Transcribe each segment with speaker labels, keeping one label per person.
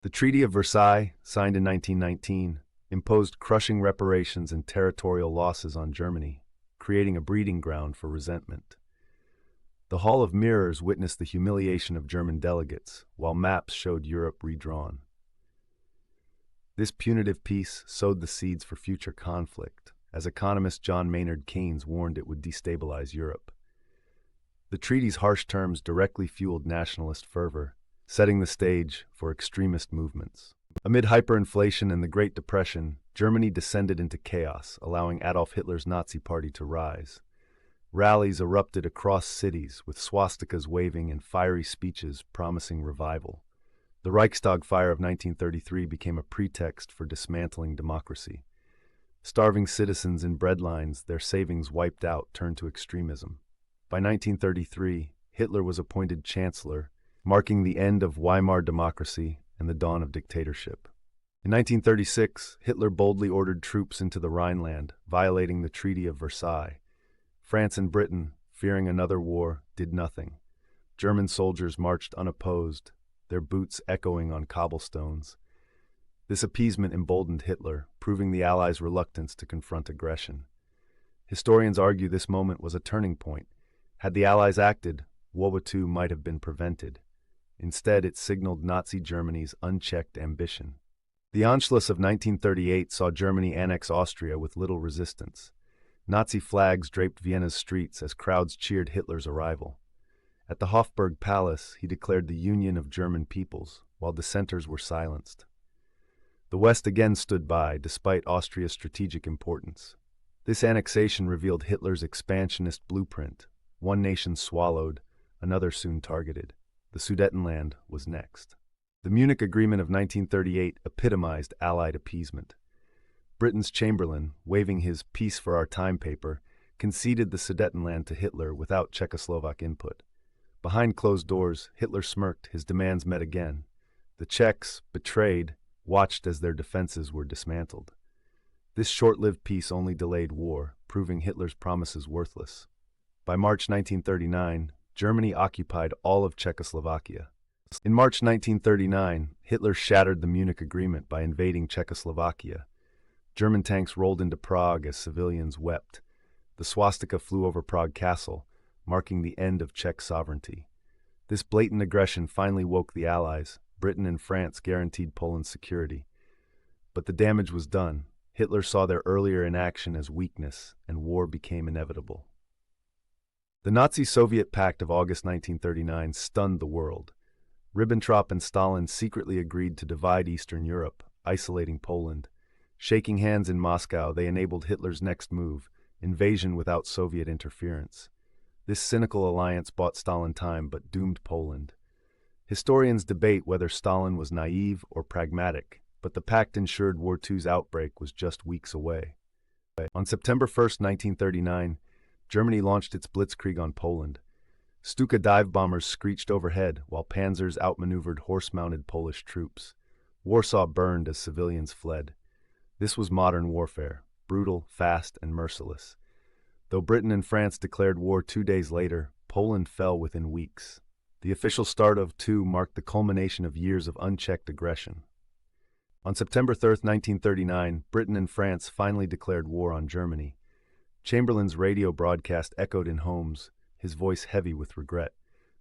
Speaker 1: The Treaty of Versailles, signed in 1919, imposed crushing reparations and territorial losses on Germany, creating a breeding ground for resentment. The Hall of Mirrors witnessed the humiliation of German delegates, while maps showed Europe redrawn. This punitive peace sowed the seeds for future conflict, as economist John Maynard Keynes warned it would destabilize Europe. The treaty's harsh terms directly fueled nationalist fervor, setting the stage for extremist movements. Amid hyperinflation and the Great Depression, Germany descended into chaos, allowing Adolf Hitler's Nazi Party to rise. Rallies erupted across cities, with swastikas waving and fiery speeches promising revival. The Reichstag fire of 1933 became a pretext for dismantling democracy. Starving citizens in breadlines, their savings wiped out, turned to extremism. By 1933, Hitler was appointed chancellor, marking the end of Weimar democracy and the dawn of dictatorship. In 1936, Hitler boldly ordered troops into the Rhineland, violating the Treaty of Versailles. France and Britain, fearing another war, did nothing. German soldiers marched unopposed, their boots echoing on cobblestones. This appeasement emboldened Hitler, proving the Allies' reluctance to confront aggression. Historians argue this moment was a turning point. Had the Allies acted, World War II might have been prevented. Instead, it signaled Nazi Germany's unchecked ambition. The Anschluss of 1938 saw Germany annex Austria with little resistance. Nazi flags draped Vienna's streets as crowds cheered Hitler's arrival. At the Hofburg Palace, he declared the union of German peoples, while dissenters were silenced. The West again stood by, despite Austria's strategic importance. This annexation revealed Hitler's expansionist blueprint. One nation swallowed, another soon targeted. The Sudetenland was next. The Munich Agreement of 1938 epitomized Allied appeasement. Britain's Chamberlain, waving his Peace for Our Time paper, conceded the Sudetenland to Hitler without Czechoslovak input. Behind closed doors, Hitler smirked, his demands met again. The Czechs, betrayed, watched as their defenses were dismantled. This short-lived peace only delayed war, proving Hitler's promises worthless. By March 1939, Germany occupied all of Czechoslovakia. In March 1939, Hitler shattered the Munich Agreement by invading Czechoslovakia. German tanks rolled into Prague as civilians wept. The swastika flew over Prague Castle, marking the end of Czech sovereignty. This blatant aggression finally woke the Allies. Britain and France guaranteed Poland's security. But the damage was done. Hitler saw their earlier inaction as weakness, and war became inevitable. The Nazi-Soviet Pact of August 1939 stunned the world. Ribbentrop and Stalin secretly agreed to divide Eastern Europe, isolating Poland. Shaking hands in Moscow, they enabled Hitler's next move, invasion without Soviet interference. This cynical alliance bought Stalin time but doomed Poland. Historians debate whether Stalin was naive or pragmatic, but the pact ensured War II's outbreak was just weeks away. On September 1, 1939, Germany launched its blitzkrieg on Poland. Stuka dive bombers screeched overhead while panzers outmaneuvered horse-mounted Polish troops. Warsaw burned as civilians fled. This was modern warfare, brutal, fast, and merciless. Though Britain and France declared war 2 days later, Poland fell within weeks. The official start of II marked the culmination of years of unchecked aggression. On September 3, 1939, Britain and France finally declared war on Germany. Chamberlain's radio broadcast echoed in homes, his voice heavy with regret.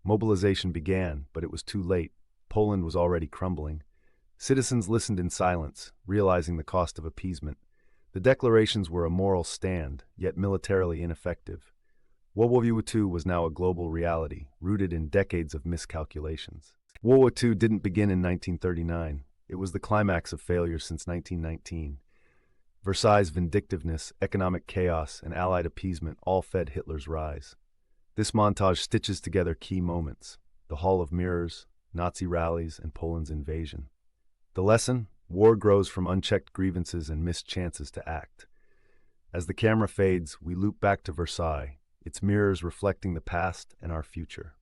Speaker 1: Mobilization began, but it was too late. Poland was already crumbling. Citizens listened in silence, realizing the cost of appeasement. The declarations were a moral stand, yet militarily ineffective. World War II was now a global reality, rooted in decades of miscalculations. World War II didn't begin in 1939. It was the climax of failures since 1919. Versailles' vindictiveness, economic chaos, and Allied appeasement all fed Hitler's rise. This montage stitches together key moments: the Hall of Mirrors, Nazi rallies, and Poland's invasion. The lesson? War grows from unchecked grievances and missed chances to act. As the camera fades, we loop back to Versailles, its mirrors reflecting the past and our future.